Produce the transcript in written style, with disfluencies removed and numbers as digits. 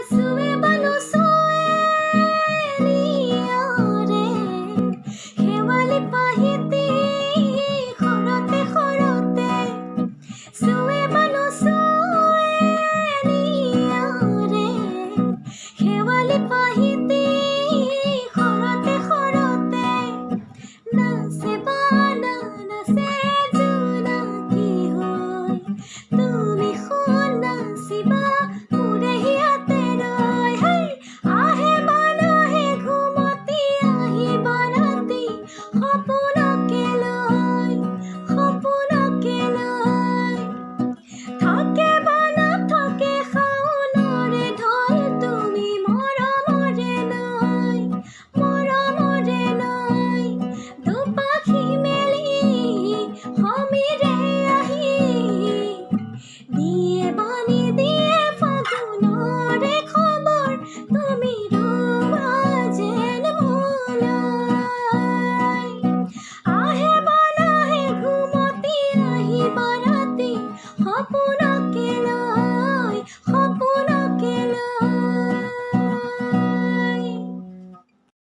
চুৱে বানো চুৱে নিয়ৰে শেৱালি পাহিতি খৰতে খৰতে চুৱে বানো চুৱে নিয়ৰে শেৱালি পাহিতি খৰতে খৰতে নাচে বানা নাচে জোনাকী হৈ তুমি শুনাচিবা মোৰে হিয়াতে ৰৈ হেই আহে বানাহে ঘুমতি আহিবা ৰাতি সপোনকে লৈ থাকে বানা থাকে শাওনৰে ঢল তুমি মৰমৰে লৈ দুপাখি মেলি সমীৰে আহি দিয়ে বানি দিয়ে ফাগুনৰে খবৰ তুমি ৰুবা যেন মোলৈ আহে বানাহে ঘুমতি আহিবা ৰাতি সপোনকে লৈ